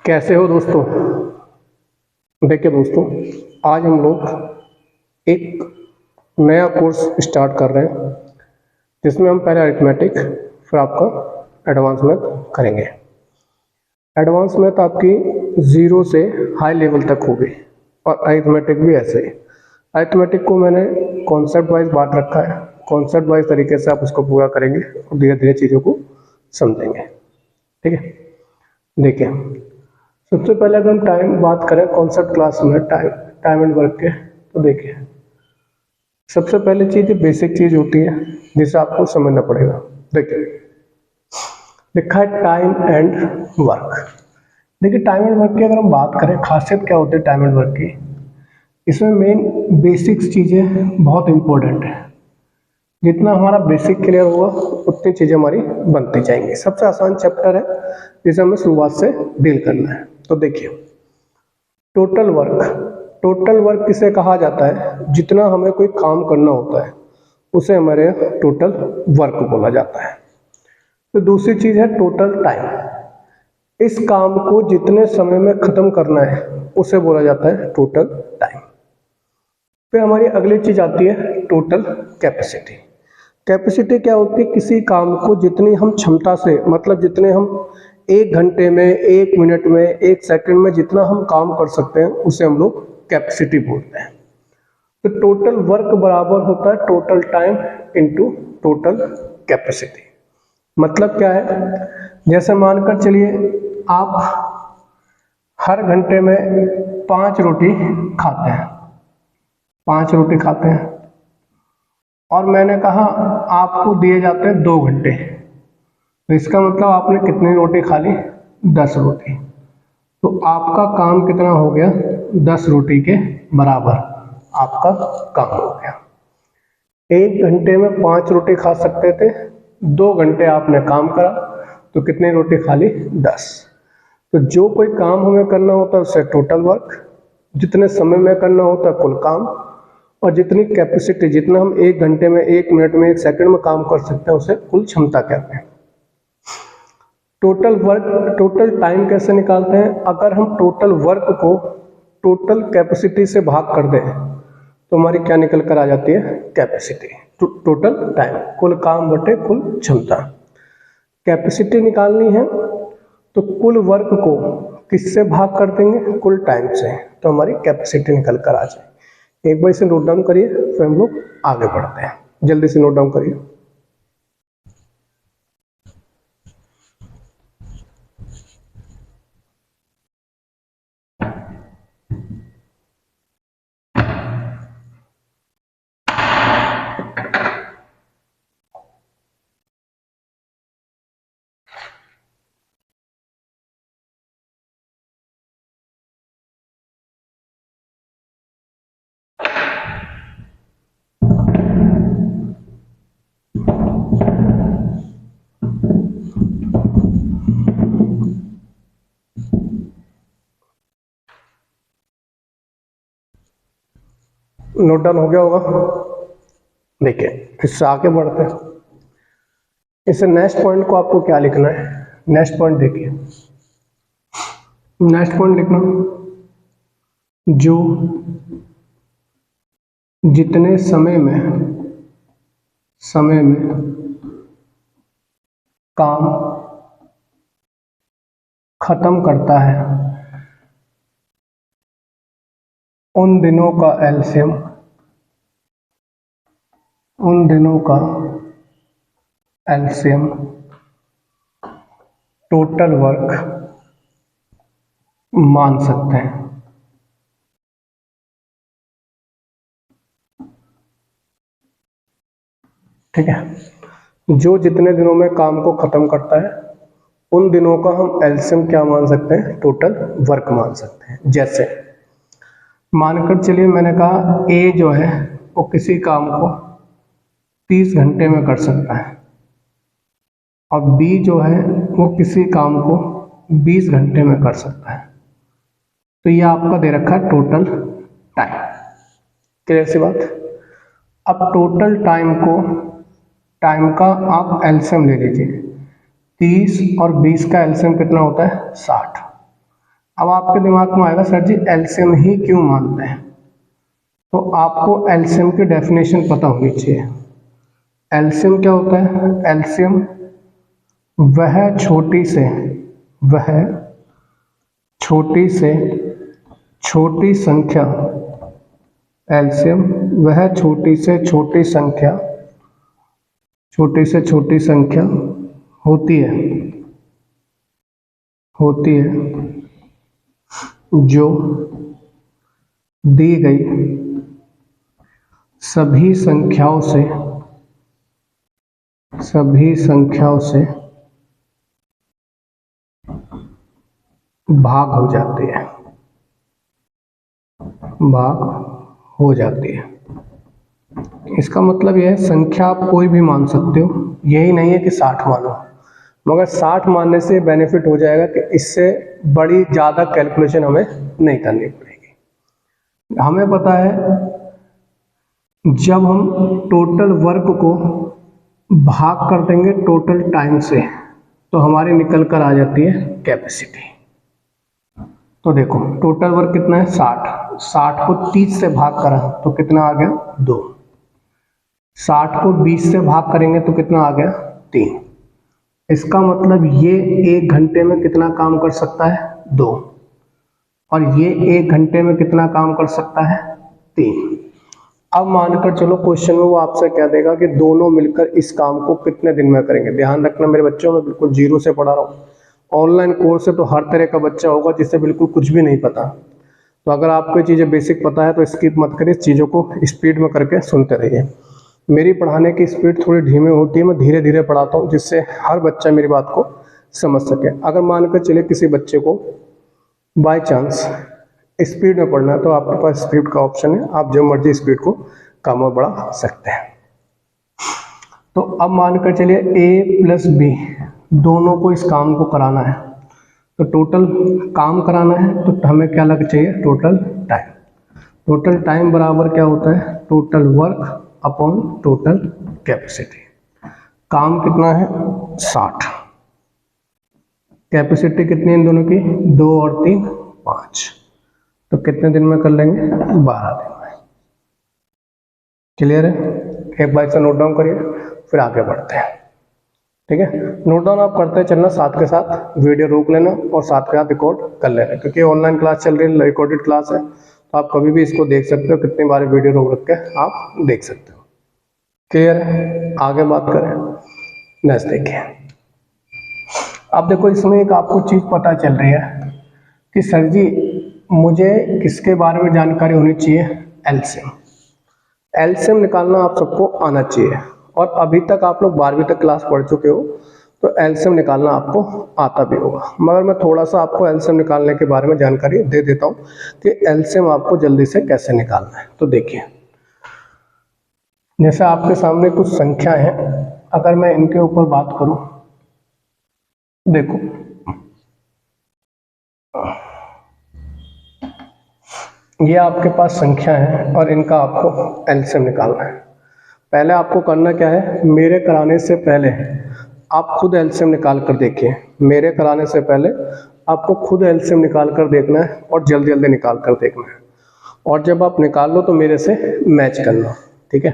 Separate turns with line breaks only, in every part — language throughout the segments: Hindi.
कैसे हो दोस्तों। देखिए दोस्तों, आज हम लोग एक नया कोर्स स्टार्ट कर रहे हैं जिसमें हम पहले अरिथमेटिक फिर आपका एडवांस मैथ करेंगे। एडवांस मैथ आपकी 0 से हाई लेवल तक होगी और अरिथमेटिक भी ऐसे ही। अरिथमेटिक को मैंने कॉन्सेप्ट वाइज बांट रखा है, कॉन्सेप्ट वाइज तरीके से आप उसको पूरा करेंगे और धीरे धीरे चीज़ों को समझेंगे। ठीक है, देखिए सबसे पहले अगर हम टाइम बात करें कॉन्सेप्ट क्लास में टाइम एंड वर्क के, तो देखिए सबसे पहले चीज़ बेसिक चीज़ होती है जिसे आपको समझना पड़ेगा। देखिए लिखा है टाइम एंड वर्क। देखिए टाइम एंड वर्क की अगर हम बात करें, खासियत क्या होती है टाइम एंड वर्क की, इसमें मेन बेसिक्स चीज़ें बहुत इंपॉर्टेंट है। जितना हमारा बेसिक क्लियर होगा उतनी चीज़ें हमारी बनती जाएंगी। सबसे आसान चैप्टर है जिसे हमें शुरुआत से डील करना है। तो देखिए टोटल वर्क किसे कहा जाता है? जितना हमें कोई काम करना होता है उसे हमारे टोटल वर्क बोला जाता है। तो दूसरी चीज़ है टोटल टाइम। इस काम को जितने समय में ख़त्म करना है उसे बोला जाता है टोटल टाइम। फिर हमारी अगली चीज़ आती है टोटल कैपेसिटी। कैपेसिटी क्या होती है? किसी काम को जितनी हम क्षमता से, मतलब जितने हम 1 घंटे में, 1 मिनट में, 1 सेकंड में जितना हम काम कर सकते हैं उसे हम लोग कैपेसिटी बोलते हैं। तो टोटल वर्क बराबर होता है total time into total capacity. मतलब क्या है? जैसे मानकर चलिए आप हर घंटे में 5 रोटी खाते हैं, 5 रोटी खाते हैं और मैंने कहा आपको दिए जाते हैं 2 घंटे, तो इसका मतलब आपने कितनी रोटी खा ली? 10 रोटी। तो आपका काम कितना हो गया? 10 रोटी के बराबर आपका काम हो गया। 1 घंटे में 5 रोटी खा सकते थे, 2 घंटे आपने काम करा तो कितनी रोटी खा ली? 10। तो जो कोई काम हमें करना होता है उससे टोटल वर्क, जितने समय में करना होता है कुल काम, और जितनी कैपेसिटी, जितना हम 1 घंटे में, 1 मिनट में, 1 सेकंड में काम कर सकते हैं उसे कुल क्षमता कहते हैं। टोटल वर्क, टोटल टाइम कैसे निकालते हैं? अगर हम टोटल वर्क को टोटल कैपेसिटी से भाग कर दें तो हमारी क्या निकल कर आ जाती है? कैपेसिटी। टोटल टाइम, कुल काम बटे कुल क्षमता। कैपेसिटी निकालनी है तो कुल वर्क को किससे भाग कर देंगे? कुल टाइम से, तो हमारी कैपेसिटी निकल कर आ जाए। एक बार इसे नोट डाउन करिए फिर हम लोग आगे बढ़ते हैं। जल्दी से नोट डाउन करिए। नोट डाउन हो गया होगा। देखिए इससे आगे बढ़ते हैं। इसे नेक्स्ट पॉइंट को आपको क्या लिखना है? नेक्स्ट पॉइंट देखिए, नेक्स्ट पॉइंट लिखना जो जितने समय में काम खत्म करता है उन दिनों का एलसीएम, उन दिनों का एलसीएम टोटल वर्क मान सकते हैं। ठीक है, जो जितने दिनों में काम को खत्म करता है उन दिनों का हम एलसीएम क्या मान सकते हैं? टोटल वर्क मान सकते हैं। जैसे मानकर चलिए मैंने कहा ए जो है वो किसी काम को 30 घंटे में कर सकता है और बी जो है वो किसी काम को 20 घंटे में कर सकता है। तो ये आपका दे रखा है टोटल टाइम। क्लियर सी बात? अब टोटल टाइम को, टाइम का आप एलसीएम ले लीजिए। 30 और 20 का एलसीएम कितना होता है 60। अब आपके दिमाग में आएगा सर जी एलसीएम ही क्यों मानते हैं, तो आपको एलसीएम की डेफिनेशन पता होनी चाहिए। एलसीएम क्या होता है, एलसीएम वह छोटी से छोटी संख्या, एलसीएम वह छोटी से छोटी संख्या होती है जो दी गई सभी संख्याओं से भाग हो जाती है। इसका मतलब यह है संख्या आप कोई भी मान सकते हो, यही नहीं है कि 60 मानो, मगर 60 मानने से बेनिफिट हो जाएगा कि इससे बड़ी ज़्यादा कैलकुलेशन हमें नहीं करनी पड़ेगी। हमें पता है जब हम टोटल वर्क को भाग कर देंगे टोटल टाइम से तो हमारी निकल कर आ जाती है कैपेसिटी। तो देखो टोटल वर्क कितना है 60 को 30 से भाग करा तो कितना आ गया 2, 60 को 20 से भाग करेंगे तो कितना आ गया 3। इसका मतलब ये 1 घंटे में कितना काम कर सकता है 2, और ये 1 घंटे में कितना काम कर सकता है 3। अब मानकर चलो क्वेश्चन में वो आपसे क्या देगा कि दोनों मिलकर इस काम को कितने दिन में करेंगे। ध्यान रखना मेरे बच्चों, मैं बिल्कुल जीरो से पढ़ा रहा हूँ, ऑनलाइन कोर्स है तो हर तरह का बच्चा होगा जिससे बिल्कुल कुछ भी नहीं पता। तो अगर आपको चीज़ें बेसिक पता है तो स्किप मत करिए, चीज़ों को स्पीड में करके सुनते रहिए। मेरी पढ़ाने की स्पीड थोड़ी धीमे होती है, मैं धीरे धीरे पढ़ाता हूँ जिससे हर बच्चा मेरी बात को समझ सके। अगर मानकर चलिए किसी बच्चे को बाय चांस स्पीड में पढ़ना है तो आपके पास स्पीड का ऑप्शन है, आप जो मर्जी स्पीड को कम और बढ़ा सकते हैं। तो अब मानकर चलिए A प्लस B दोनों को इस काम को कराना है, तो टोटल काम कराना है तो हमें क्या लग चाहिए टोटल टाइम। टोटल टाइम बराबर क्या होता है total work upon total capacity. काम कितना है 60, कैपेसिटी कितनी है इन दोनों की 2 और 3 5, तो कितने दिन में कर लेंगे 12 दिन में। क्लियर है, एक बार से नोट डाउन करिए फिर आगे बढ़ते हैं। ठीक है, नोट डाउन आप करते चलना, साथ के साथ वीडियो रोक लेना और साथ के साथ रिकॉर्ड कर लेना, क्योंकि ऑनलाइन क्लास चल रही है, रिकॉर्डेड क्लास है, तो आप कभी भी इसको देख सकते हो, कितनी बार वीडियो रोक रख के आप देख सकते हो। क्लियर है, आगे बात करें। नेक्स्ट देखिए, अब देखो इसमें एक आपको चीज़ पता चल रही है कि सर जी मुझे किसके बारे में जानकारी होनी चाहिए, एलसीएम। एलसीएम निकालना आप सबको आना चाहिए, और अभी तक आप लोग 12वीं तक क्लास पढ़ चुके हो तो एलसीएम निकालना आपको आता भी होगा। मगर मैं थोड़ा सा आपको एलसीएम निकालने के बारे में जानकारी दे देता हूँ कि एलसीएम आपको जल्दी से कैसे निकालना है। तो देखिए, जैसे आपके सामने कुछ संख्या है, अगर मैं इनके ऊपर बात करूं, देखो ये आपके पास संख्या है और इनका आपको एलसीएम निकालना है। पहले आपको करना क्या है, मेरे कराने से पहले आप खुद एलसीएम निकाल कर देखिए। मेरे कराने से पहले आपको खुद एलसीएम निकाल कर देखना है और जल्दी जल्दी निकाल कर देखना है, और जब आप निकाल लो तो मेरे से मैच करना। ठीक है,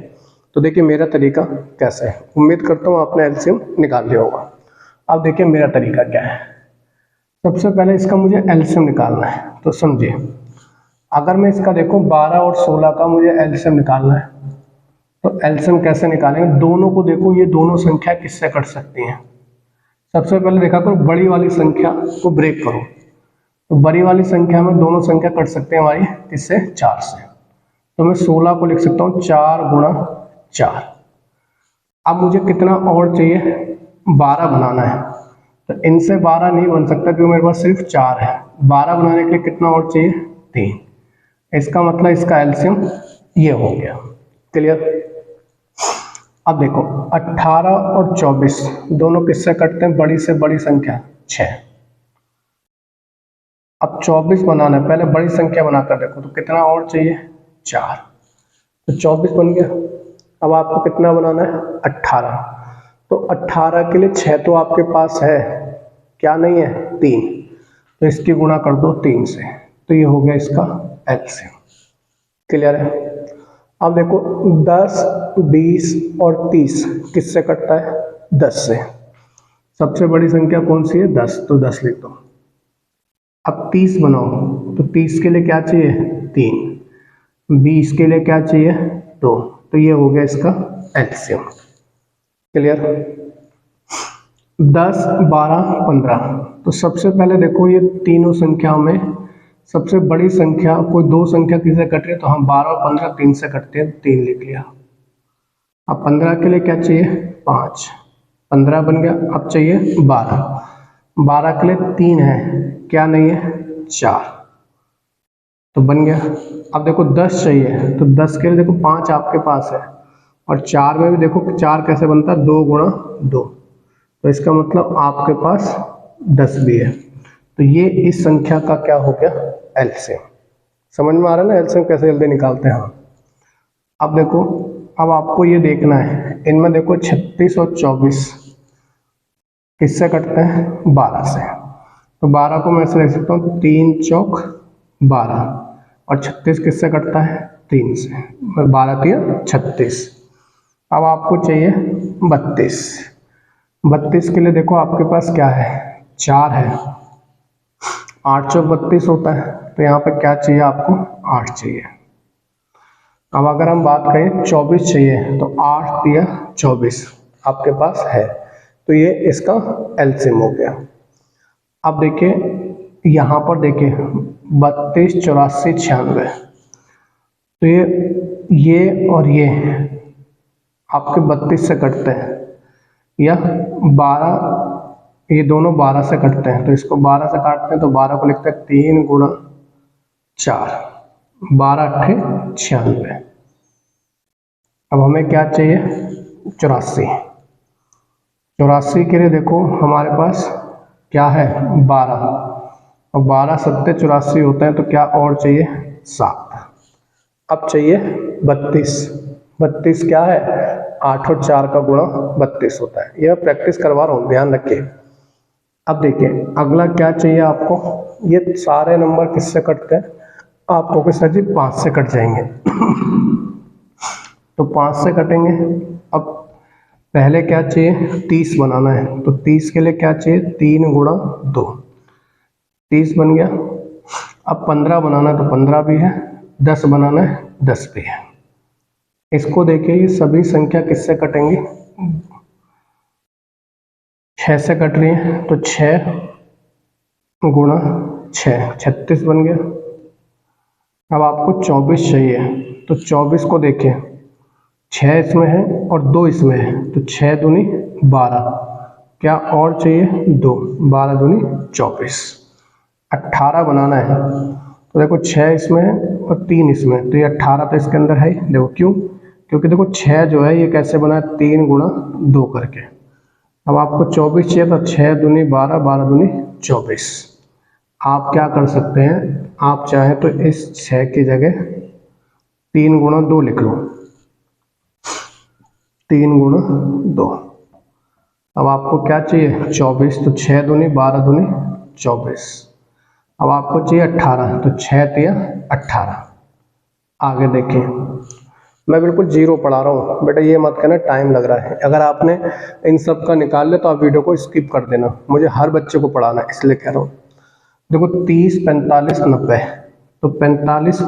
तो देखिए मेरा तरीका कैसा है, उम्मीद करता हूँ आपने एलसीएम निकाल लिया होगा। अब देखिए मेरा तरीका क्या है। सबसे पहले इसका मुझे एलसीएम निकालना है, तो समझिए अगर मैं इसका देखो 12 और 16 का मुझे एलसीएम निकालना है, तो एलसीएम कैसे निकालेंगे, दोनों को देखो ये दोनों संख्या किससे कट सकती हैं। सबसे पहले देखा करो बड़ी वाली संख्या को ब्रेक करो, तो बड़ी वाली संख्या में दोनों संख्या कट सकते हैं हमारी किससे 4 से, तो मैं 16 को लिख सकता हूँ 4 गुणा 4। अब मुझे कितना और चाहिए, 12 बनाना है, तो इनसे 12 नहीं बन सकता क्योंकि मेरे पास सिर्फ 4 है। 12 बनाने के लिए कितना और चाहिए 3, इसका मतलब इसका एलसीएम ये हो गया। क्लियर। अब देखो 18 और 24 दोनों किससे कटते हैं, बड़ी से बड़ी संख्या 6। अब 24 बनाना है, पहले बड़ी संख्या बनाकर देखो, तो कितना और चाहिए 4, तो 24 बन गया। अब आपको कितना बनाना है 18, तो 18 के लिए 6 तो आपके पास है, क्या नहीं है, 3, तो इसकी गुणा कर दो 3 से, तो ये हो गया इसका एलसीएम। क्लियर है। अब देखो 10, 20 और 30 किससे कटता है, 10 से। सबसे बड़ी संख्या कौन सी है, 10, तो 10 लिख दो। अब 30 बनाओ, तो 30 के लिए क्या चाहिए, 3, 20 के लिए क्या चाहिए, 2, तो ये हो गया इसका एलसीएम। क्लियर। 10, 12, 15, तो सबसे पहले देखो ये तीनों संख्याओं में सबसे बड़ी संख्या, कोई दो संख्या किससे कट रही है, तो हम 12 और 15 3 से कटते हैं, 3 लिख लिया। अब 15 के लिए क्या चाहिए, 5, 15 बन गया। अब चाहिए 12, 12 के लिए 3 है, क्या नहीं है, 4, तो बन गया। अब देखो 10 चाहिए, तो 10 के लिए देखो 5 आपके पास है, और 4 में भी देखो 4 कैसे बनता है, 2 गुणा 2, तो इसका मतलब आपके पास 10 भी है। तो ये इस संख्या का क्या हो गया, एलसीएम। समझ में आ रहा है ना, एलसीएम कैसे जल्दी निकालते हैं। अब देखो, अब आपको ये देखना है, इनमें देखो 36 और 24 किससे कटते हैं, 12 से। तो 12 को मैं ऐसे लिख सकता हूँ, 3 चौक 12, और 36 किससे कटता है, 3 से, 12 3 36। अब आपको चाहिए 32, 32 के लिए देखो आपके पास क्या है, 4 है, 8 चौक 32 होता है, तो यहाँ पे क्या चाहिए आपको, 8 चाहिए। अब अगर हम बात करें 24 चाहिए, तो 8 3 24 आपके पास है, तो ये इसका एलसीएम हो गया। अब देखिए यहाँ पर देखिए 32 84 96, तो ये और ये आपके 32 से कटते हैं, या 12, ये दोनों 12 से कटते हैं, तो इसको 12 से काटते हैं, तो 12 को लिखते हैं 3 गुणा 4, 12 8 96। अब हमें क्या चाहिए, 84, 84 के लिए देखो हमारे पास क्या है, 12, और 12 7 84 होते हैं, तो क्या और चाहिए, 7। अब चाहिए 32, 32 क्या है, 8 और 4 का गुणा 32 होता है। यह प्रैक्टिस करवा रहा हूँ, ध्यान रखिए। अब देखिए अगला क्या चाहिए आपको, ये सारे नंबर किससे कटते हैं, आपको कि सर जी 5 से कट जाएंगे तो 5 से कटेंगे। अब पहले क्या चाहिए, 30 बनाना है, तो 30 के लिए क्या चाहिए, 3 गुणा 2, 30 बन गया। अब 15 बनाना है, तो 15 भी है, 10 बनाना है, 10 भी है। इसको देखिए ये सभी संख्या किससे कटेंगी, 6 से कट रही है, तो 6 गुणा 6 36 बन गया। अब आपको 24 चाहिए, तो 24 को देखिए 6 इसमें है और 2 इसमें है, तो 6 दूनी 12, क्या और चाहिए, 2, 12 दूनी 24। 18 बनाना है, तो देखो 6 इसमें है और 3 इसमें, तो ये 18 तो इसके अंदर है ही। देखो क्यों, क्योंकि देखो 6 जो है ये कैसे बना है, 3 गुणा 2 करके। अब आपको 24 चाहिए, तो 6 दूनी 12, 12 दूनी 24। आप क्या कर सकते हैं, आप चाहें तो इस 6 की जगह 3 गुणा 2 लिख लो, 3 गुणा 2। अब आपको क्या चाहिए, 24, तो 6 दूनी 12 दूनी 24। अब आपको चाहिए 18, तो 6 3 18। आगे देखिए, मैं बिल्कुल जीरो पढ़ा रहा हूँ बेटा, ये मत कहना टाइम लग रहा है। अगर आपने इन सब का निकाल लिया तो आप वीडियो को स्किप कर देना, मुझे हर बच्चे को पढ़ाना है इसलिए कह रहा हूँ। देखो 30 45 90, तो 45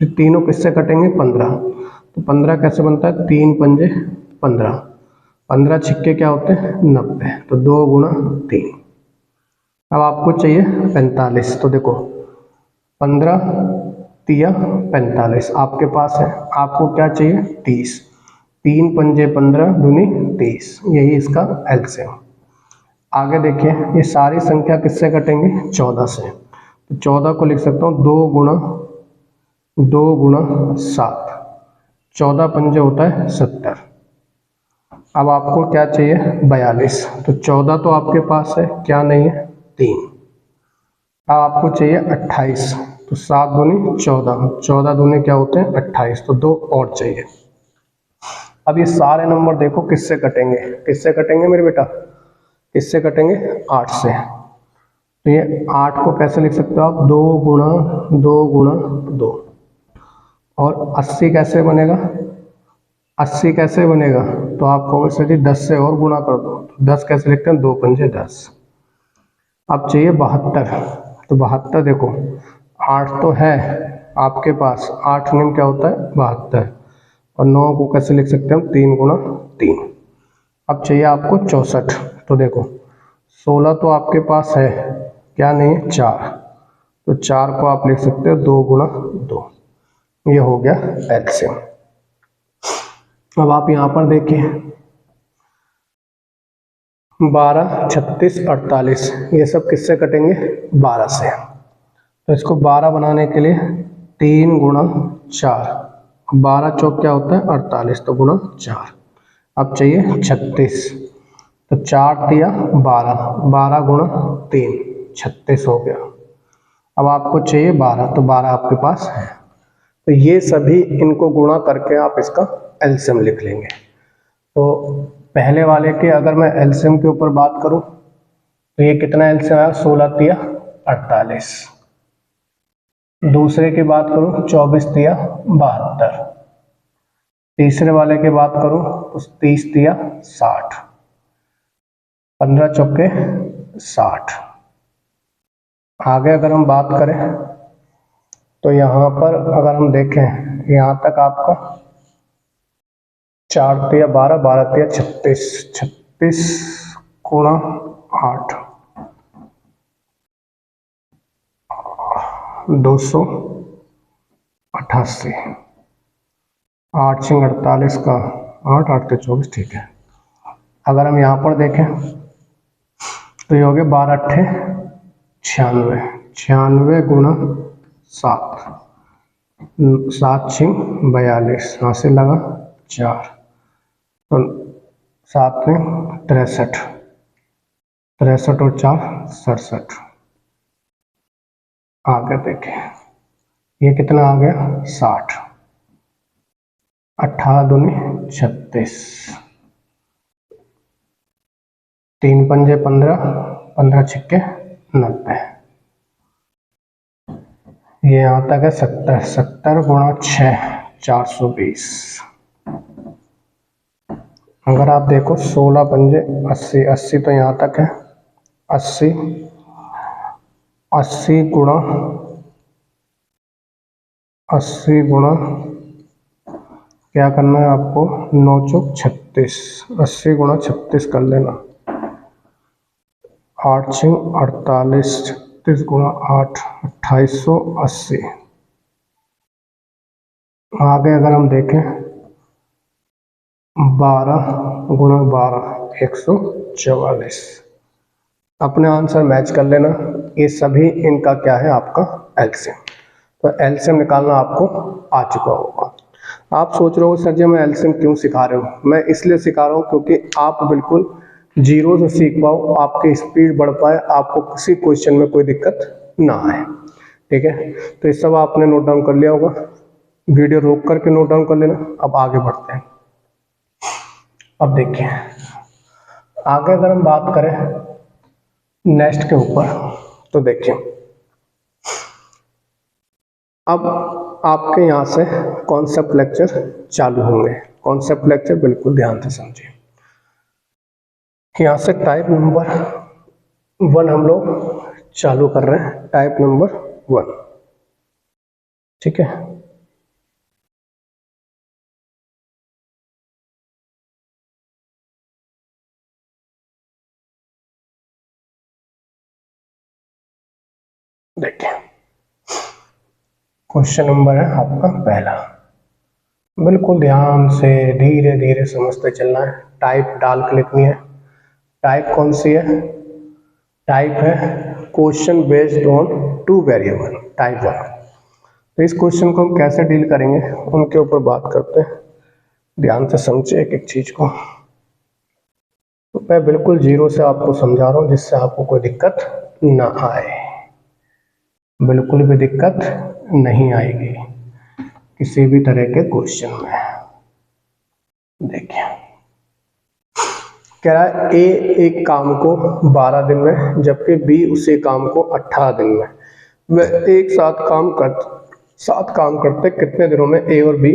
तीनों किससे कटेंगे, 15, तो 15 कैसे बनता है, 3 पंजे 15, 15 छिक्के क्या होते हैं, 90, तो 2 गुणा 3। अब आपको चाहिए 45, तो देखो 15 3 45 आपके पास है, आपको क्या चाहिए, 30, 3 पंजे 15 दूनी 30, यही इसका एलसीएम। आगे देखिए ये सारी संख्या किससे कटेंगे, 14 से, तो 14 को लिख सकता हूँ 2 गुणा 7, 14 पंजे होता है 70। अब आपको क्या चाहिए, 42, तो 14 तो आपके पास है, क्या नहीं है, 3। अब आपको चाहिए 28, तो 7 दूनी 14, 14 दूनी क्या होते हैं 28, तो 2 और चाहिए। अब ये सारे नंबर देखो किससे कटेंगे, किससे कटेंगे मेरे बेटा, किससे कटेंगे, 8 से। तो ये 8 को कैसे लिख सकते हो आप, 2 गुणा 2 गुणा 2। और 80 कैसे बनेगा, 80 कैसे बनेगा, तो आप कहोगे सर जी 10 से और गुणा कर दो, तो 10 कैसे लिखते हैं, 2 पंजे 10। अब चाहिए 72, तो 72 देखो 8 तो है आपके पास, 8 नियम क्या होता है 72, और 9 को कैसे लिख सकते हैं हम, 3 गुणा 3। अब चाहिए आपको 64, तो देखो 16 तो आपके पास है, क्या नहीं है 4, तो 4 को आप लिख सकते हो 2 गुणा 2। ये हो गया एलसीएम। अब आप यहाँ पर देखिए 12, 36, 48, ये सब किससे कटेंगे, 12 से। तो इसको 12 बनाने के लिए 3 गुणा 4, 12 चौक क्या होता है 48, तो गुणा 4। अब चाहिए 36, तो 4 दिया 12, 12 गुणा 3, 36 हो गया। अब आपको चाहिए 12, तो 12 आपके पास है। तो ये सभी इनको गुणा करके आप इसका एलसीएम लिख लेंगे। तो पहले वाले के अगर मैं एलसीएम के ऊपर बात करूं तो ये कितना एलसीएम आया, 16 तिया 48। दूसरे की बात करूं 24 तिया 72। तीसरे वाले की बात करूं तो 30 तिया 60, 15 चौके 60। आगे अगर हम बात करें तो यहाँ पर अगर हम देखें यहाँ तक आपका 4 तिया 12, 12 तिया 36, 36 गुणा 8, 288, 8 छिंग 48 का 8, 8 के 24, ठीक है। अगर हम यहाँ पर देखें तो ये हो गया 12 अट्ठे 96, 96 गुणा 7, 7 छिंग 42, यहाँ से लगा 4, तो 7 में 63, 63 और 4 67। आगे देखें ये कितना आ गया 60, 18 दूनी 36, 3 पंजे 15, 15 छिक्के 90। ये यहाँ तक है 70, 70 गुणा 6, 420। अगर आप देखो 16 पंजे 80, 80 तो यहाँ तक है 80, 80 गुणा 80 गुणा क्या करना है आपको, 9 चौक 36, 80 गुणा 36 कर लेना, 8 छिंग 48, 36 गुणा 8, 2880। आगे अगर हम देखें 12 गुणा 12, 144। अपने आंसर मैच कर लेना। ये सभी इनका क्या है आपका एलसीएम। तो एलसीएम निकालना आपको आ चुका होगा। आप सोच रहे हो सर जी मैं एलसीएम क्यों सिखा रहे हूँ, मैं इसलिए सिखा रहा हूँ क्योंकि आप बिल्कुल जीरो से सीख पाओ, आपकी स्पीड बढ़ पाए, आपको किसी क्वेश्चन में कोई दिक्कत ना आए। ठीक है, तो ये सब आपने नोट डाउन कर लिया होगा, वीडियो रोक करके नोट डाउन कर लेना। अब आगे बढ़ते हैं। अब देखिए आगे अगर हम बात करें नेक्स्ट के ऊपर, तो देखिए अब आपके यहाँ से कॉन्सेप्ट लेक्चर चालू होंगे। कॉन्सेप्ट लेक्चर बिल्कुल ध्यान से समझिए। यहाँ से टाइप नंबर 1 हम लोग चालू कर रहे हैं, टाइप नंबर 1। ठीक है, देखिए क्वेश्चन नंबर है आपका पहला। बिल्कुल ध्यान से धीरे धीरे समझते चलना है। टाइप डाल के लिखनी है। टाइप कौन सी है, टाइप है question based on 2 variable, type 1। तो इस क्वेश्चन को हम कैसे डील करेंगे उनके ऊपर बात करते हैं। ध्यान से समझिए एक एक चीज को। तो मैं बिल्कुल जीरो से आपको समझा रहा हूँ जिससे आपको कोई दिक्कत ना आए, बिल्कुल भी दिक्कत नहीं आएगी किसी भी तरह के क्वेश्चन में। देखिए कह रहा है ए एक काम को 12 दिन में जबकि बी उसी काम को 18 दिन में, वह एक साथ काम करते कितने दिनों में ए और बी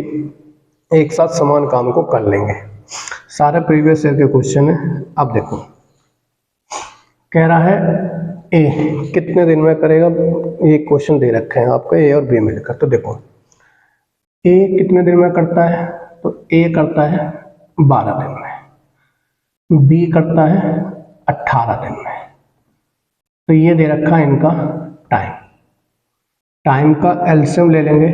एक साथ समान काम को कर लेंगे। सारे प्रीवियस ईयर के क्वेश्चन है। अब देखो कह रहा है ए कितने दिन में करेगा, ये क्वेश्चन दे रखे हैं आपको ए और बी मिलकर। तो देखो ए कितने दिन में करता है, तो ए करता है 12 दिन में, बी करता है 18 दिन में। तो ये दे रखा है इनका टाइम का एलसीएम ले लेंगे,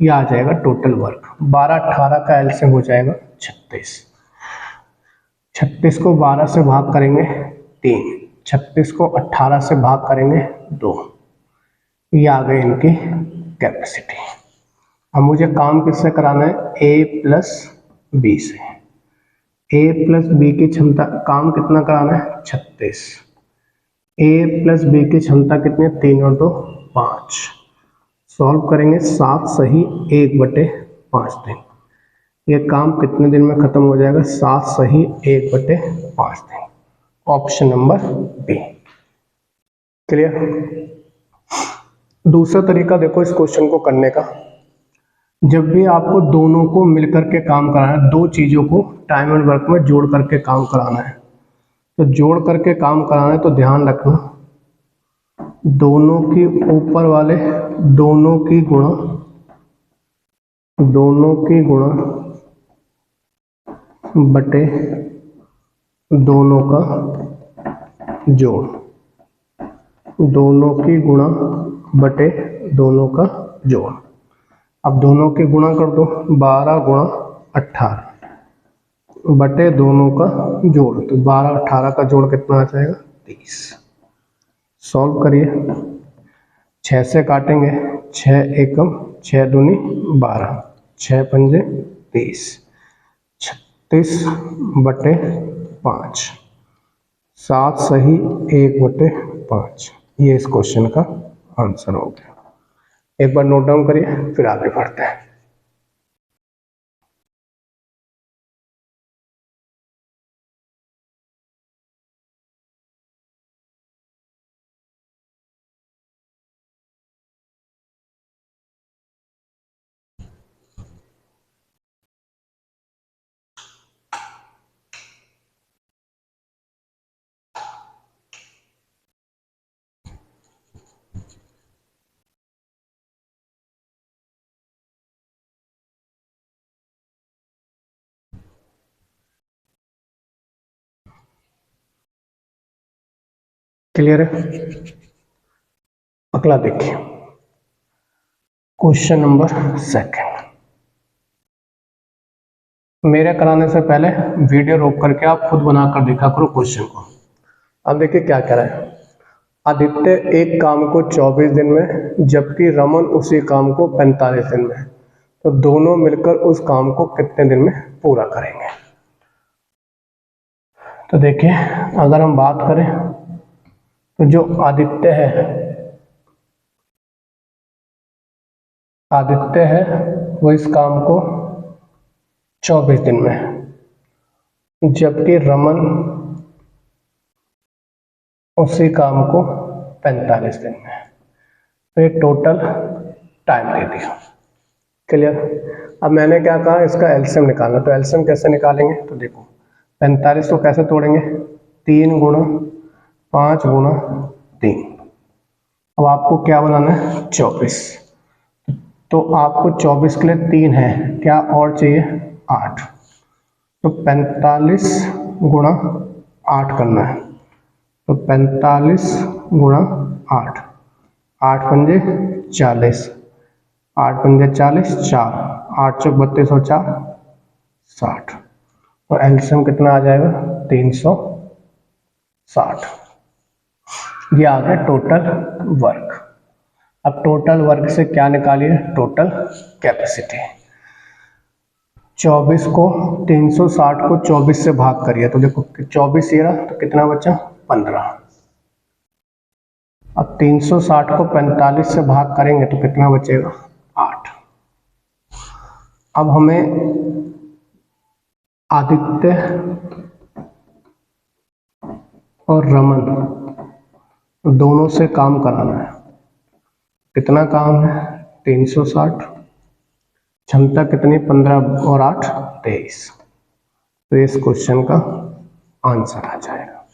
ये आ जाएगा टोटल वर्क। 12-18 का एलसीएम हो जाएगा 36। 36 को 12 से भाग करेंगे 3, 36 को 18 से भाग करेंगे 2। ये आ गई इनकी कैपेसिटी। अब मुझे काम किससे कराना है, ए प्लस बी से। ए प्लस बी की क्षमता, काम कितना कराना है 36। ए प्लस बी की क्षमता कितनी है, 3 और 2 5। सॉल्व करेंगे 7 सही 1/5 दिन। ये काम कितने दिन में खत्म हो जाएगा, 7 सही 1/5 दिन। Option number B. क्लियर। दूसरा तरीका देखो इस क्वेश्चन को करने का, जब भी आपको दोनों को मिलकर के काम कराना है, दो चीजों को टाइम एंड वर्क में जोड़ करके काम कराना है, तो जोड़ करके काम कराना है तो ध्यान रखना दोनों की ऊपर वाले दोनों की गुणा बटे दोनों का जोड़, दोनों की गुणा बटे दोनों का जोड़। अब दोनों की गुणा कर दो, 12 गुणा 18 बटे दोनों का जोड़, तो 12-18 का जोड़ कितना आ जाएगा 30। सॉल्व करिए, 6 से काटेंगे, 6 एकम 6 दूनी 12, 6 पंजे 30, 36/5, 7 सही 1/5। ये इस क्वेश्चन का आंसर हो गया। एक बार नोट डाउन करिए फिर आगे बढ़ते हैं। क्लियर है। अगला देखिए क्वेश्चन नंबर 2। मेरे कराने से पहले वीडियो रोक करके आप खुद बनाकर देखा करो क्वेश्चन को। अब देखिए क्या कह रहा है, आदित्य एक काम को 24 दिन में जबकि रमन उसी काम को 45 दिन में, तो दोनों मिलकर उस काम को कितने दिन में पूरा करेंगे। तो देखिए अगर हम बात करें तो जो आदित्य है वो इस काम को 24 दिन में, जबकि रमन उसी काम को 45 दिन में, तो ये टोटल टाइम दे दिया। क्लियर। अब मैंने क्या कहा, इसका एलसीएम निकालना, तो एलसीएम कैसे निकालेंगे, तो देखो 45 को कैसे तोड़ेंगे, 3 गुणा 5 गुणा 3। अब आपको क्या बनाना है 24, तो आपको 24 के लिए 3 है, क्या और चाहिए 8, तो 45 गुणा 8 करना है, तो 45 गुणा 8, 8 पंजे 40, 8 पंजे 40, 4, 8 चौक 32 और 4 60, तो एलसीएम कितना आ जाएगा 360। ये आ गया टोटल वर्क। अब टोटल वर्क से क्या निकालिए, टोटल कैपेसिटी। 24 को 360 को 24 से भाग करिए, तो देखो 24 ये रहा, तो कितना बचा 15। अब 360 को 45 से भाग करेंगे तो कितना बचेगा 8। अब हमें आदित्य और रमन दोनों से काम कराना है। कितना काम है? 360। क्षमता कितनी? 15 और 8 23। तो इस क्वेश्चन का आंसर आ जाएगा।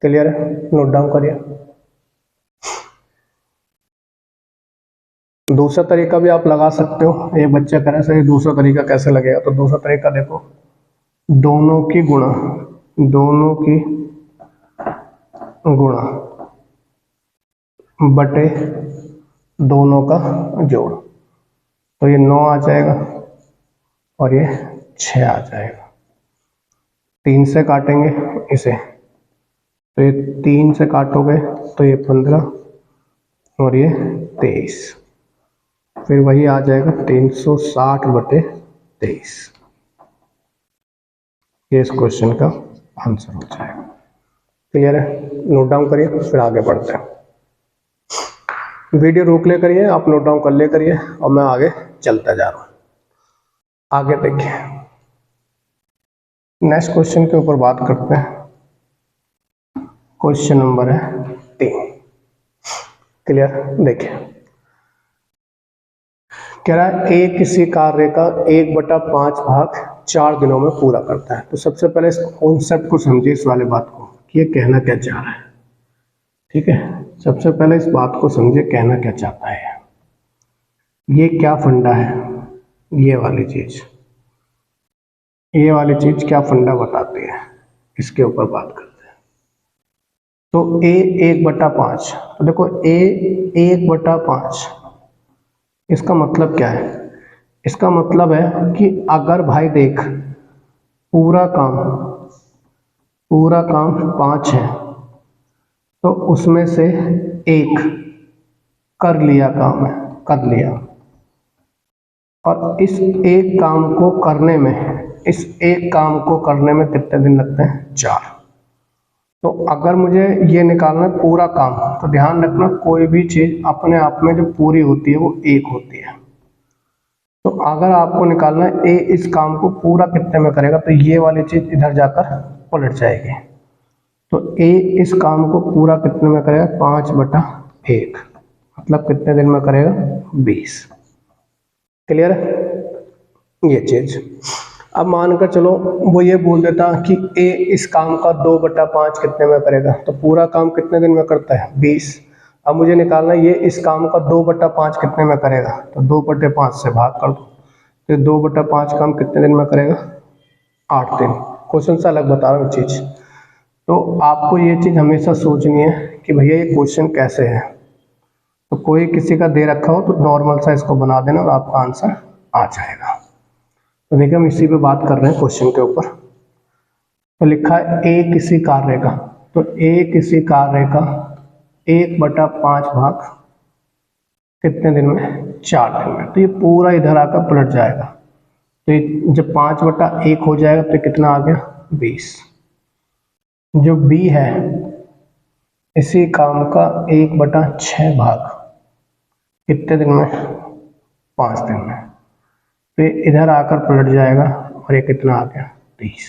क्लियर है? नोट डाउन करिए। दूसरा तरीका भी आप लगा सकते हो। ये बच्चे कह रहे सर दूसरा तरीका कैसे लगेगा? तो दूसरा तरीका देखो, दोनों की गुणा बटे दोनों का जोड़। तो ये 9 आ जाएगा और ये 6 आ जाएगा। 3 से काटेंगे इसे, तो ये 3 से काटोगे तो ये 15 और ये 23। फिर वही आ जाएगा 360 बटे 23। ये इस क्वेश्चन का आंसर हो जाएगा। क्लियर है? नोट डाउन करिए, फिर आगे बढ़ते हैं। वीडियो रोक ले करिए, आप नोट डाउन कर ले करिए और मैं आगे चलता जा रहा हूँ। आगे देखिए, नेक्स्ट क्वेश्चन के ऊपर बात करते हैं। क्वेश्चन नंबर है 3। क्लियर? देखिए, कह रहा है ए किसी कार्य का 1/5 भाग 4 दिनों में पूरा करता है। तो सबसे पहले इस कॉन्सेप्ट को समझिए, इस वाले बात को कि ये कहना क्या चाह रहा है। ठीक है, सबसे पहले इस बात को समझिए कहना क्या चाहता है। ये क्या फंडा है? ये वाली चीज क्या फंडा बताती है, इसके ऊपर बात करते हैं। तो ए 1/5, तो देखो ए 1/5, इसका मतलब क्या है? इसका मतलब है कि अगर भाई देख पूरा काम 5 है तो उसमें से एक कर लिया काम है, कर लिया, और इस एक काम को करने में कितने दिन लगते हैं? 4। तो अगर मुझे ये निकालना है पूरा काम, तो ध्यान रखना कोई भी चीज अपने आप में जो पूरी होती है वो एक होती है। तो अगर आपको निकालना है ए इस काम को पूरा कितने में करेगा, तो ये वाली चीज इधर जाकर पलट जाएगी। तो ए इस काम को पूरा कितने में करेगा? 5/1, मतलब कितने दिन में करेगा? 20। क्लियर है ये चीज? अब मानकर चलो वो ये बोल देता कि ए इस काम का 2/5 कितने में करेगा, तो पूरा काम कितने दिन में करता है? 20। अब मुझे निकालना ये इस काम का 2/5 कितने में करेगा, तो 2/5 से भाग कर दो, तो 2/5 काम कितने दिन में करेगा? 8 दिन। क्वेश्चन से अलग बता रहा हूँ चीज। तो आपको ये चीज हमेशा सोचनी है कि भैया ये क्वेश्चन कैसे है। तो कोई किसी का दे रखा हो तो नॉर्मल सा इसको बना देना और आपका आंसर आ जाएगा। तो देखिए हम इसी पे बात कर रहे हैं क्वेश्चन के ऊपर। तो लिखा है ए किसी कार्य का, तो ए किसी कार्य का 1/5 भाग कितने दिन में? 4 दिन में। तो ये पूरा इधर आकर पलट जाएगा। तो ये जब 5/1 हो जाएगा तो कितना आ गया? 20। जो बी है इसी काम का 1/6 भाग कितने दिन में? 5 दिन में। तो ये इधर आकर पलट जाएगा और ये कितना आ गया? 30।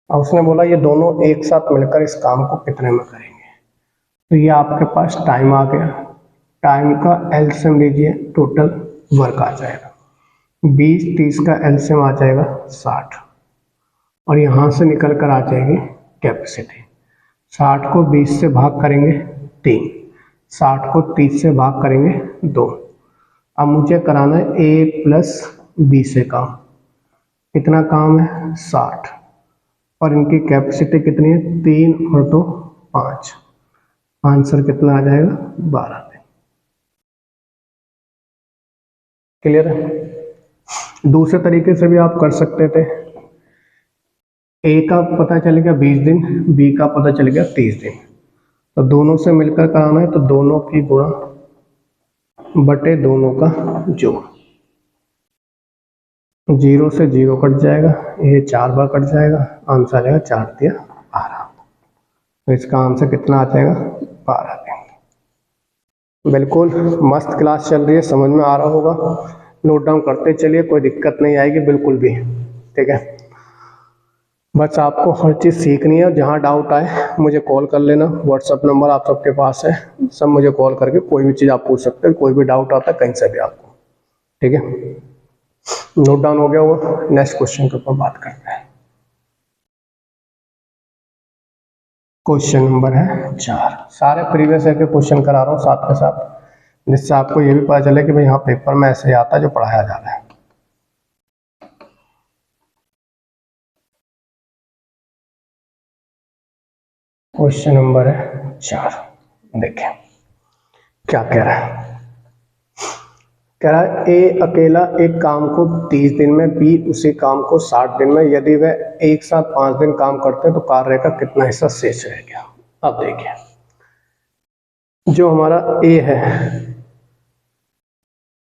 अब उसने बोला ये दोनों एक साथ मिलकर इस काम को कितने में करेंगे। तो ये आपके पास टाइम आ गया, टाइम का एलसीएम लीजिए, टोटल वर्क आ जाएगा। 20 30 का एलसीएम आ जाएगा 60, और यहाँ से निकल कर आ जाएगी कैपेसिटी। 60 को 20 से भाग करेंगे 3, 60 को 30 से भाग करेंगे 2। अब मुझे कराना है ए प्लस बी से काम। कितना काम है? 60, और इनकी कैपेसिटी कितनी है? 3 और 2 5। आंसर कितना आ जाएगा? 12 दिन। क्लियर है? दूसरे तरीके से भी आप कर सकते थे। ए का पता चल गया 20 दिन, बी का पता चल गया 30 दिन। तो दोनों से मिलकर कराना है, तो दोनों की गुणा बटे दोनों का जोड़। 0 से 0 कट जाएगा, ये 4 बार कट जाएगा, आंसर आ जाएगा 4 तिया 12। तो इसका आंसर कितना आ जाएगा? 12 दिन। बिल्कुल मस्त क्लास चल रही है, समझ में आ रहा होगा। नोट डाउन करते चलिए, कोई दिक्कत नहीं आएगी बिल्कुल भी। ठीक है, बस आपको हर चीज़ सीखनी है। जहाँ डाउट आए मुझे कॉल कर लेना, व्हाट्सअप नंबर आप सबके पास है, सब मुझे कॉल करके कोई भी चीज़ आप पूछ सकते हो, कोई भी डाउट आता है कहीं से भी आपको। ठीक है, नोट डाउन हो गया होगा। नेक्स्ट क्वेश्चन के ऊपर बात करते हैं। क्वेश्चन नंबर है 4। सारे प्रीवियस ईयर के क्वेश्चन करा रहा हूँ साथ के साथ, जिससे आपको ये भी पता चले कि भाई यहाँ पेपर में ऐसे आता है जो पढ़ाया जा रहा है। क्वेश्चन नंबर है 4, देखें क्या कह रहा है। कह रहा है ए अकेला एक काम को 30 दिन में, बी उसी काम को 60 दिन में। यदि वह एक साथ 5 दिन काम करते हैं तो कार्य का कितना हिस्सा शेष रह गया। अब देखिए, जो हमारा ए है,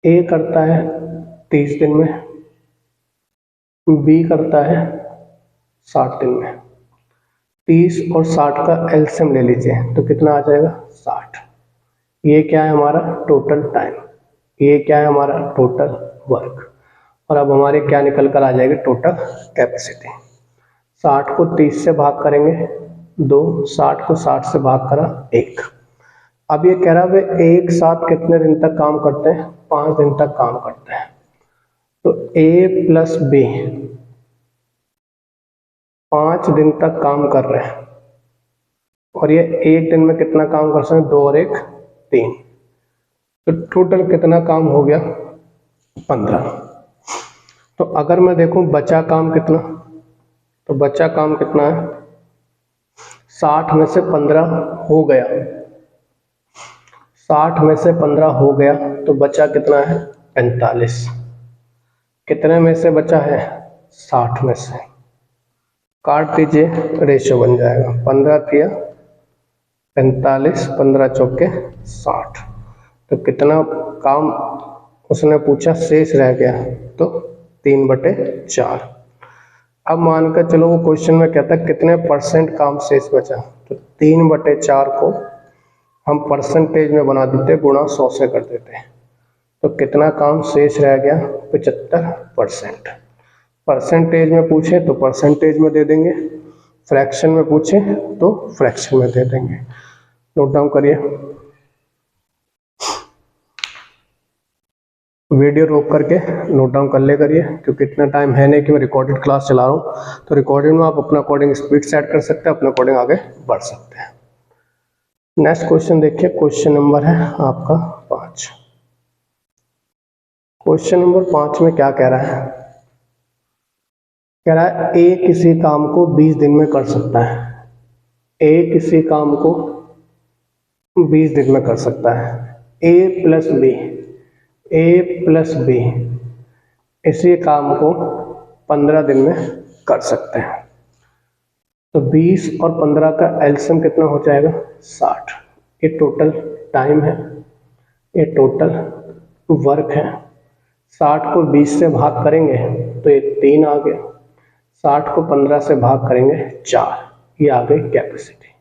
ए करता है 30 दिन में, बी करता है 60 दिन में। 30 और 60 का एलसीएम ले लीजिए तो कितना आ जाएगा 60। ये क्या है हमारा टोटल टाइम, ये क्या है हमारा टोटल वर्क, और अब हमारे क्या निकल कर आ जाएगी टोटल कैपेसिटी। 60 को 30 से भाग करेंगे 2, 60 को 60 से भाग करा 1। अब ये कह रहा है वे एक साथ कितने दिन तक काम करते हैं, 5 दिन तक काम करते हैं। तो ए प्लस बी 5 दिन तक काम कर रहे हैं, और ये एक दिन में कितना काम कर सकते हैं, 2 और 1 3। तो टोटल कितना काम हो गया 15। तो अगर मैं देखूं बचा काम कितना, तो बचा काम कितना है, 60 में से 15 हो गया, 60 में से 15 हो गया तो बचा कितना है 45। कितने में से बचा है 60 में से, काट दीजिए रेशियो बन जाएगा 15 तिया 45, 15 चौके 60। तो कितना काम उसने पूछा शेष रह गया, तो 3/4। अब मानकर चलो वो क्वेश्चन में कहता है कितने परसेंट काम शेष बचा, तो 3/4 को हम परसेंटेज में बना देते, गुणा 100 से कर देते हैं। तो कितना काम शेष रह गया 75%। परसेंटेज में पूछे तो परसेंटेज में दे देंगे, फ्रैक्शन में पूछे तो फ्रैक्शन में दे देंगे। नोट डाउन करिए, वीडियो रोक करके नोट डाउन कर ले करिए, क्योंकि इतना टाइम है नहीं कि मैं रिकॉर्डेड क्लास चला रहा हूँ। तो रिकॉर्डेड में आप अपना अकॉर्डिंग स्पीड सेट कर सकते हैं, अपने अकॉर्डिंग आगे बढ़ सकते हैं। नेक्स्ट क्वेश्चन देखिए, क्वेश्चन नंबर है आपका 5। क्वेश्चन नंबर 5 में क्या कह रहा है, कह रहा है ए किसी काम को 20 दिन में कर सकता है। ए किसी काम को 20 दिन में कर सकता है। ए प्लस बी इसी काम को 15 दिन में कर सकते हैं। तो 20 और 15 का एलसीएम कितना हो जाएगा 60। ये टोटल टाइम है, ये टोटल वर्क है। 60 को 20 से भाग करेंगे तो ये 3 आ गया, 60 को 15 से भाग करेंगे 4, ये आ गई कैपेसिटी।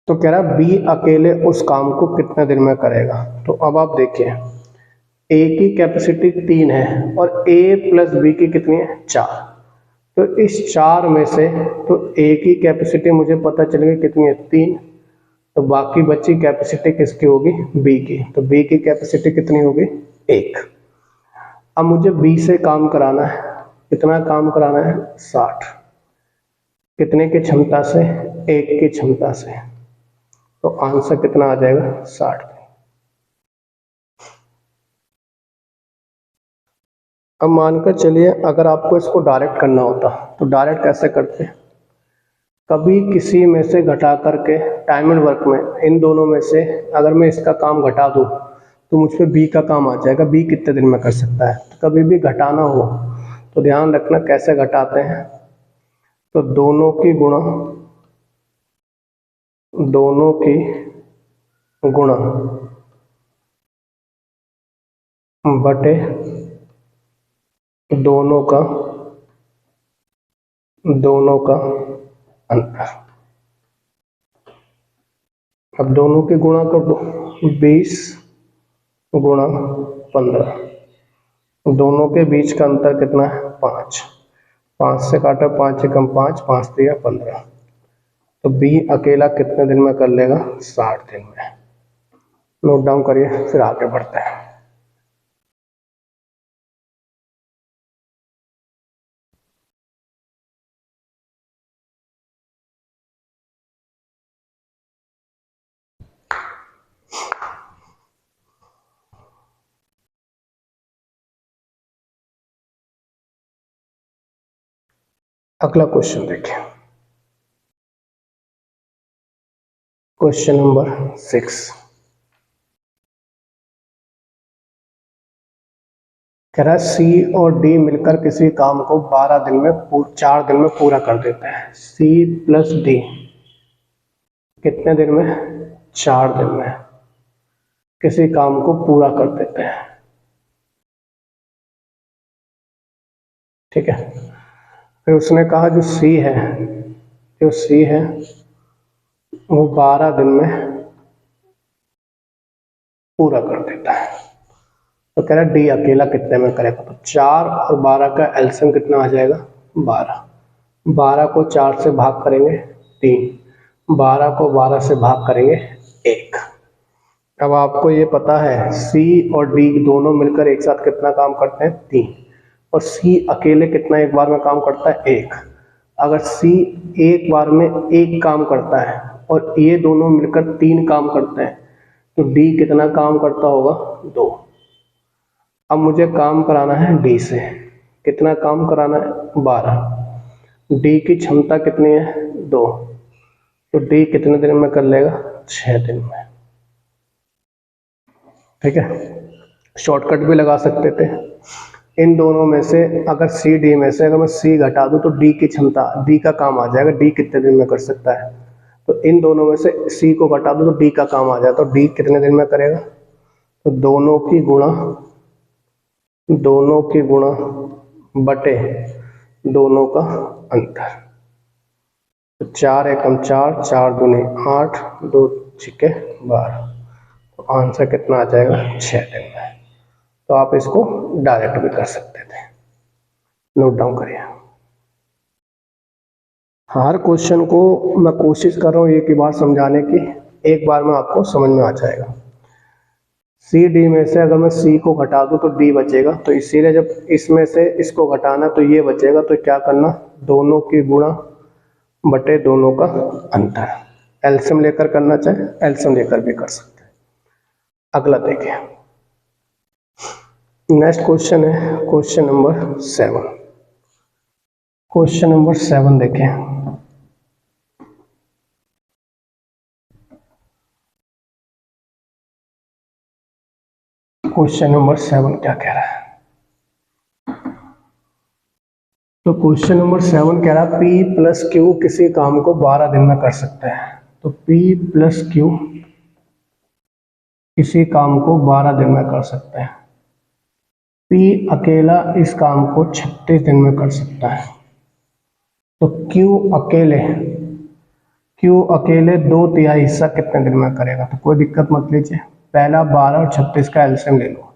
तो कह रहा बी अकेले उस काम को कितने दिन में करेगा। तो अब आप देखिए, ए की कैपेसिटी 3 है और ए प्लस बी की कितनी है 4। तो इस 4 में से तो ए की कैपेसिटी मुझे पता चल गई कितनी है 3, तो बाकी बची कैपेसिटी किसकी होगी बी की। तो बी की कैपेसिटी कितनी होगी 1। अब मुझे बी से काम कराना है, कितना काम कराना है 60। कितने की क्षमता से 1 की क्षमता से, तो आंसर कितना आ जाएगा 60। अब मानकर चलिए अगर आपको इसको डायरेक्ट करना होता तो डायरेक्ट कैसे करते, कभी किसी में से घटा करके टाइम एंड वर्क में इन दोनों में से अगर मैं इसका काम घटा दूं तो मुझ पे बी का काम आ जाएगा, बी कितने दिन में कर सकता है। तो कभी भी घटाना हो तो ध्यान रखना कैसे घटाते हैं, तो दोनों की गुणा बटे दोनों का अंतर। अब दोनों की गुणा कर दो, 20 गुणा 15, दोनों के बीच का अंतर कितना है 5। 5 से काटा, 5 एकम 5, 5 दिया 15। तो बी अकेला कितने दिन में कर लेगा? 60 दिन में। नोट डाउन करिए, फिर आगे बढ़ते हैं। अगला क्वेश्चन देखिए, क्वेश्चन नंबर 6। कह रहा है सी और डी मिलकर किसी काम को 4 दिन में पूरा कर देते हैं। सी प्लस डी कितने दिन में? 4 दिन में किसी काम को पूरा कर देते हैं। ठीक है, फिर उसने कहा जो सी है वो 12 दिन में पूरा कर देता है। तो कह रहा है डी अकेला कितने में करेगा? तो 4 और 12 का एलसीएम कितना आ जाएगा? 12। 12 को 4 से भाग करेंगे 3, 12 को 12 से भाग करेंगे 1। अब आपको ये पता है सी और डी दोनों मिलकर एक साथ कितना काम करते हैं? 3। और सी अकेले कितना एक बार में काम करता है? 1। अगर सी एक बार में 1 काम करता है और ये दोनों मिलकर 3 काम करते हैं, तो डी कितना काम करता होगा? 2। अब मुझे काम कराना है डी से, कितना काम कराना है? 12। डी की क्षमता कितनी है? 2। तो डी कितने दिन में कर लेगा? 6 दिन में। ठीक है, शॉर्टकट भी लगा सकते थे। इन दोनों में से अगर सी डी में से अगर मैं सी घटा दूं तो डी की क्षमता, डी का काम आ जाएगा, डी कितने दिन में कर सकता है। तो इन दोनों में से सी को घटा दूं तो डी का काम आ जाए, तो डी कितने दिन में करेगा? तो दोनों की गुणा बटे दोनों का अंतर। तो 4 एकम 4, 4 दूनी 8, 2 छिके 12। तो आंसर कितना आ जाएगा? 6 दिन में। तो आप इसको डायरेक्ट भी कर सकते थे। नोट डाउन करिए। हर क्वेश्चन को मैं कोशिश कर रहा हूँ एक ही बार समझाने की, एक बार में आपको समझ में आ जाएगा। सी डी में से अगर मैं सी को घटा दूं तो डी बचेगा, तो इसीलिए जब इसमें से इसको घटाना तो ये बचेगा, तो क्या करना? दोनों की गुणा बटे दोनों का अंतर। एलसीएम लेकर करना चाहे एलसीएम लेकर भी कर सकते हैं। अगला देखिए, नेक्स्ट क्वेश्चन है क्वेश्चन नंबर 7। क्वेश्चन नंबर 7 देखें। क्वेश्चन नंबर 7 क्या कह रहा है? तो क्वेश्चन नंबर 7 कह रहा है P प्लस क्यू किसी काम को 12 दिन में कर सकता है। तो P प्लस क्यू किसी काम को 12 दिन में कर सकता है। P अकेला इस काम को 36 दिन में कर सकता है। तो Q अकेले 2/3 हिस्सा कितने दिन में करेगा? तो कोई दिक्कत मत लीजिए, पहला 12 और 36 का एलसीएम ले लो।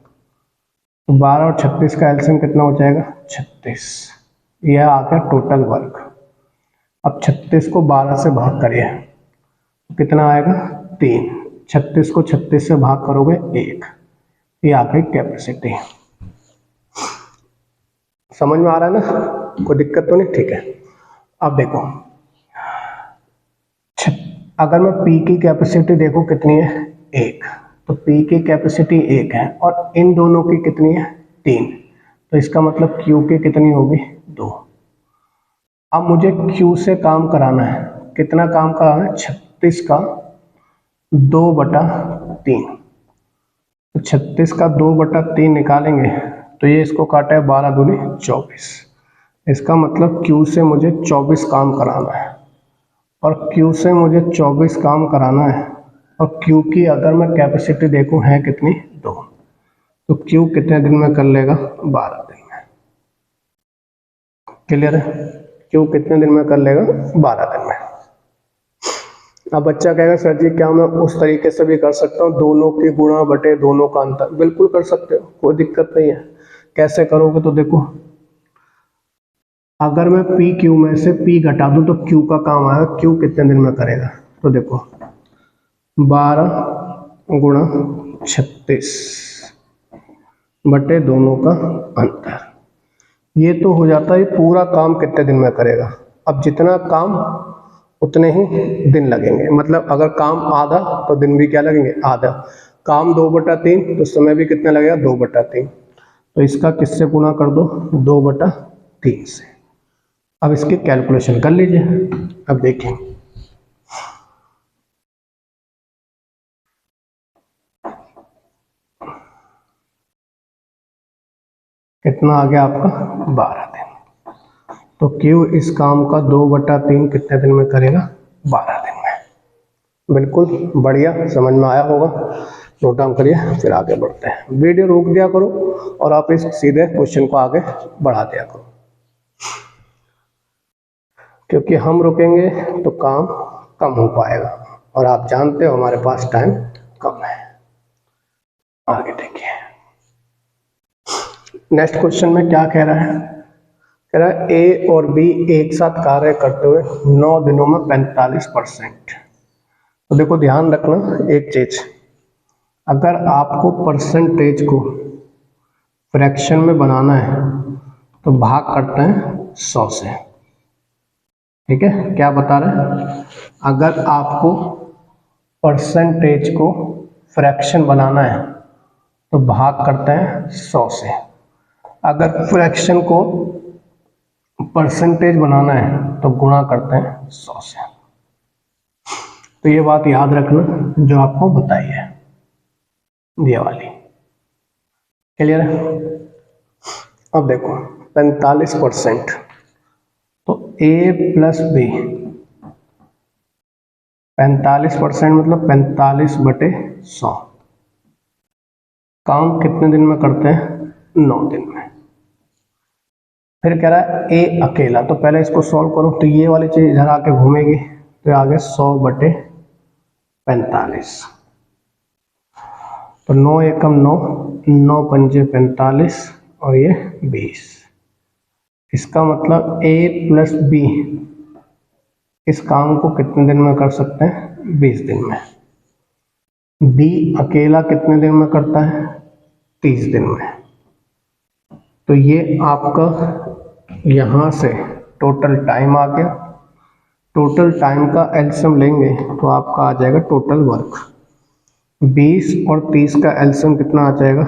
तो 12 और 36 का एलसीएम कितना हो जाएगा? 36। यह आ गया टोटल वर्क। अब 36 को 12 से भाग करिए तो कितना आएगा? 3। 36 को 36 से भाग करोगे 1। ये आ गई कैपेसिटी। समझ में आ रहा है ना? कोई दिक्कत तो नहीं? ठीक है। अब देखो, अगर मैं P की कैपेसिटी देखो कितनी है? 1। तो P की कैपेसिटी 1 है और इन दोनों की कितनी है? 3। तो इसका मतलब Q की कितनी होगी? 2। अब मुझे Q से काम कराना है, कितना काम कराना है? 36 का 2/3। तो 36 का 2/3 निकालेंगे तो ये इसको काटा है 12 दूनी 24। इसका मतलब Q से मुझे 24 काम कराना है, और Q से मुझे 24 काम कराना है, और Q की अगर मैं कैपेसिटी देखूं है कितनी? 2। तो Q कितने दिन में कर लेगा? 12 दिन में। क्लियर है? Q कितने दिन में कर लेगा? 12 दिन में। अब बच्चा कहेगा सर जी क्या मैं उस तरीके से भी कर सकता हूँ, दोनों की गुणा बटे दोनों का अंतर? बिल्कुल कर सकते हो, कोई दिक्कत नहीं है। कैसे करोगे? तो देखो, अगर मैं पी क्यू में से पी घटा दूं तो क्यू का काम आएगा, क्यू कितने दिन में करेगा, तो देखो 12 गुणा 36 बटे दोनों का अंतर, ये तो हो जाता है पूरा काम कितने दिन में करेगा। अब जितना काम उतने ही दिन लगेंगे, मतलब अगर काम आधा तो दिन भी क्या लगेंगे, आधा। काम 2/3 तो समय भी कितना लगेगा, 2/3। तो इसका किससे गुणा कर दो, 2/3 से। अब इसकी कैलकुलेशन कर लीजिए। अब देखें कितना आ गया आपका, 12 दिन। तो क्यू इस काम का 2/3 कितने दिन में करेगा, 12 दिन में। बिल्कुल बढ़िया, समझ में आया होगा। नोट डाउन करिए, फिर आगे बढ़ते हैं। वीडियो रोक दिया करो और आप इस सीधे क्वेश्चन को आगे बढ़ा दिया करो, क्योंकि हम रुकेंगे तो काम कम हो पाएगा और आप जानते हो हमारे पास टाइम कम है। आगे देखिए नेक्स्ट क्वेश्चन में क्या कह रहा है, कह रहा है ए और बी एक साथ कार्य करते हुए 9 दिनों में 45%। तो देखो ध्यान रखना एक चीज, अगर आपको परसेंटेज को फ्रैक्शन में बनाना है तो भाग करते हैं 100 से। ठीक है, क्या बता रहे हैं, अगर आपको परसेंटेज को फ्रैक्शन बनाना है तो भाग करते हैं 100 से। अगर फ्रैक्शन को परसेंटेज बनाना है तो गुणा करते हैं 100 से। तो ये बात याद रखना जो आपको बताई है ये वाली, क्लियर है। अब देखो 45%, तो ए प्लस बी 45% मतलब 45/100। काम कितने दिन में करते हैं, 9 दिन में। फिर कह रहा है ए अकेला, तो पहले इसको सॉल्व करो, तो ये वाली चीज इधर आके घूमेगी तो आगे 100/45। तो 9 एकम 9, 9 पंजे 45 और ये 20। इसका मतलब ए प्लस बी इस काम को कितने दिन में कर सकते हैं, 20 दिन में। बी अकेला कितने दिन में करता है, 30 दिन में। तो ये आपका यहाँ से टोटल टाइम आ गया। टोटल टाइम का एलसीएम लेंगे तो आपका आ जाएगा टोटल वर्क। 20 और 30 का एलसीएम कितना आ जाएगा,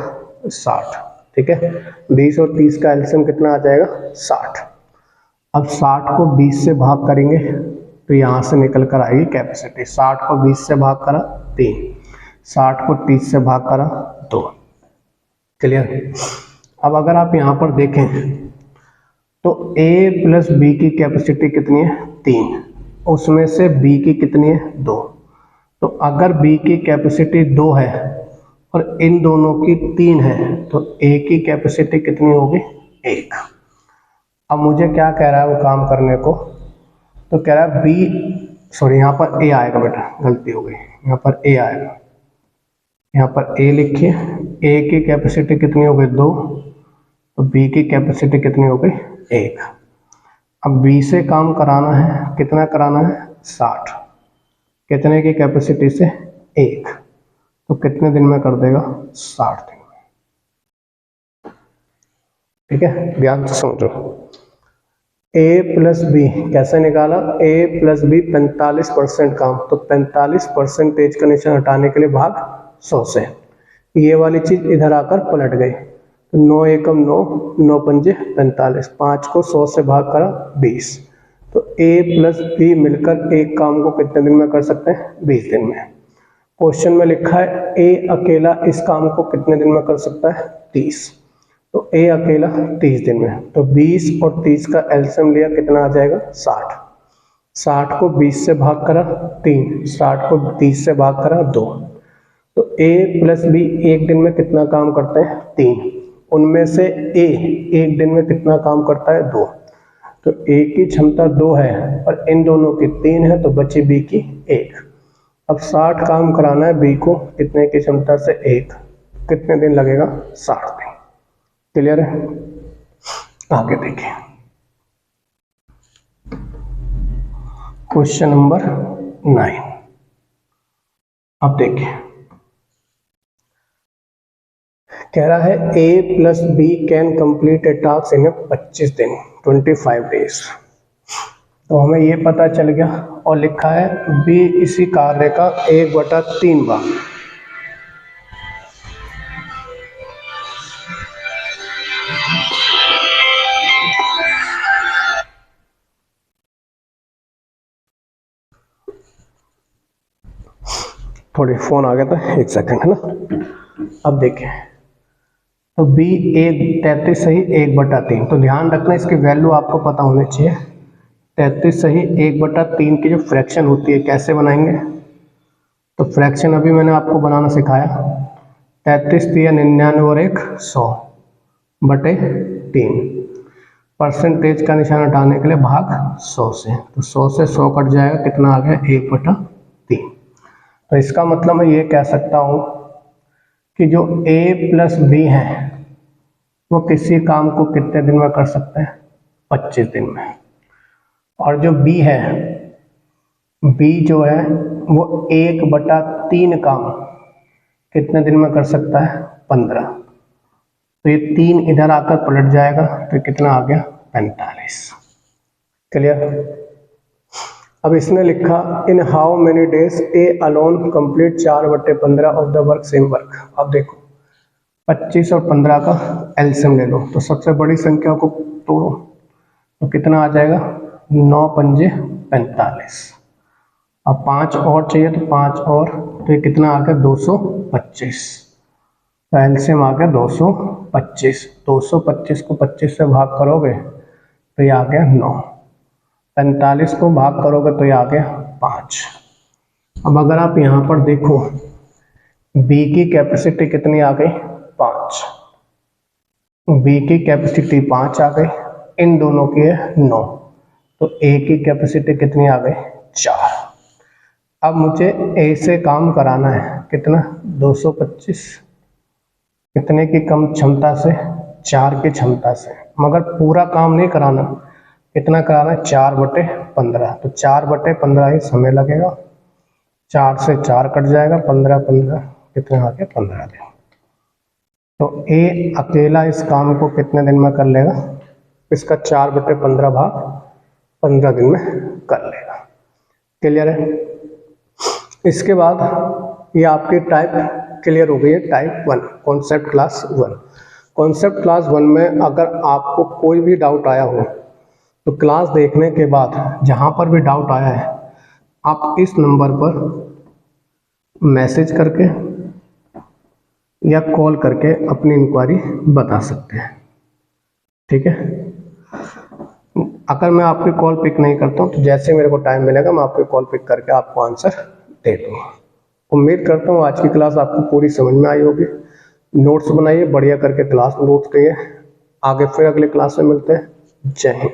60। ठीक है, 20 और 30 का एलसीएम कितना आ जाएगा, 60। अब 60 को 20 से भाग करेंगे तो यहाँ से निकल कर आएगी कैपेसिटी। 60 को 20 से भाग करा 3, 60 को 30 से भाग करा 2। क्लियर। अब अगर आप यहाँ पर देखें तो A प्लस बी की कैपेसिटी कितनी है, 3, उसमें से B की कितनी है, 2। तो अगर B की कैपेसिटी 2 है और इन दोनों की 3 है तो A की कैपेसिटी कितनी होगी, 1। अब मुझे क्या कह रहा है वो काम करने को, तो कह रहा है यहाँ पर A आएगा बेटा, गलती हो गई, यहाँ पर A आएगा। यहाँ पर A लिखिए, A की कैपेसिटी कितनी हो गई, 2, तो B की कैपेसिटी कितनी हो गई, 1। अब B से काम कराना है, कितना कराना है, 60। कितने की कैपेसिटी से, 1। तो कितने दिन में कर देगा, 60 दिन में। ठीक है, ध्यान से समझो। A प्लस बी कैसे निकाला, A प्लस बी 45% काम, तो 45% का निशान हटाने के लिए भाग 100 से। ये वाली चीज इधर आकर पलट गई, तो 9 एकम 9, 9 पंजे 45, 5 को 100 से भाग करा 20। तो A प्लस बी मिलकर एक काम को कितने दिन में कर सकते हैं, 20 दिन में। क्वेश्चन में लिखा है A अकेला इस काम को कितने दिन में कर सकता है, 30। तो A अकेला 30 दिन में। तो 20 और 30 का एलसीएम लिया, कितना आ जाएगा, 60। 60 को 20 से भाग करा 3, 60 को 30 से भाग करा 2। तो A प्लस बी एक दिन में कितना काम करते हैं, 3। उनमें से A एक दिन में कितना काम करता है, 2। तो A की क्षमता 2 है और इन दोनों की 3 है, तो बची B की 1। अब 60 काम कराना है B को, कितने की क्षमता से, 1। कितने दिन लगेगा, 60 दिन। क्लियर है। आगे देखिए क्वेश्चन नंबर 9। अब देखिए, कह रहा है A plus B can complete a task in 25 दिन 25 डेज। तो हमें ये पता चल गया और लिखा है B इसी कार्य का 1/3 भाग। थोड़ी फोन आ गया था, 1 सेकंड, है ना। अब देखें, तो B 33 सही 1/3। तो ध्यान रखना इसकी वैल्यू आपको पता होनी चाहिए। 33 सही 1/3 की जो फ्रैक्शन होती है कैसे बनाएंगे, तो फ्रैक्शन अभी मैंने आपको बनाना सिखाया। 33 3 99 और 1 100/3। परसेंटेज का निशान हटाने के लिए भाग 100 से, तो 100 से 100 कट जाएगा, कितना आ गया 1/3। तो इसका मतलब मैं ये कह सकता हूँ कि जो A प्लस बी है वो किसी काम को कितने दिन में कर सकते हैं, 25 दिन में। और जो B है, B जो है वो 1/3 काम कितने दिन में कर सकता है, 15। तो ये 3 इधर आकर पलट जाएगा, तो कितना आ गया 45। क्लियर। अब इसने लिखा in how many days A alone complete 4/15 of the work same work. अब देखो 25 और 15 का एलसीएम ले लो, तो सबसे बड़ी संख्या को तोड़ो, तो कितना आ जाएगा 9 पंजे 45। अब 5 और चाहिए, तो 5 और, तो ये कितना आ गया 225। तो एलसीएम आ गया 225। 225 को 25 से भाग करोगे तो ये आ गया 9। 45 को भाग करोगे तो ये आ गया 5। अब अगर आप यहाँ पर देखो B की कैपेसिटी कितनी आ गई, 5। B की कैपेसिटी 5 आ गई, इन दोनों की है 9, तो A की कैपेसिटी कितनी आ गई 4। अब मुझे A से काम कराना है कितना, 225, कितने की कम क्षमता से, 4 की क्षमता से, मगर पूरा काम नहीं कराना। कितना कराना है, 4/15। तो 4/15 ही समय लगेगा, 4 से 4 कट जाएगा, 15 15 कितना आ गया 15 दिन। तो A अकेला इस काम को कितने दिन में कर लेगा, इसका 4/15 भाग 15 दिन में कर लेगा। क्लियर है। इसके बाद ये आपकी टाइप क्लियर हो गई है, type 1 concept class 1। Concept class 1 में अगर आपको कोई भी डाउट आया हो तो क्लास देखने के बाद जहाँ पर भी डाउट आया है आप इस नंबर पर मैसेज करके या कॉल करके अपनी इंक्वायरी बता सकते हैं। ठीक है। अगर मैं आपकी कॉल पिक नहीं करता हूँ तो जैसे मेरे को टाइम मिलेगा मैं आपकी कॉल पिक करके आपको आंसर दे दूँगा। उम्मीद करता हूँ आज की क्लास आपको पूरी समझ में आई होगी। नोट्स बनाइए बढ़िया करके, क्लास नोट्स करिए। आगे फिर अगले क्लास में मिलते हैं। जय हिंद।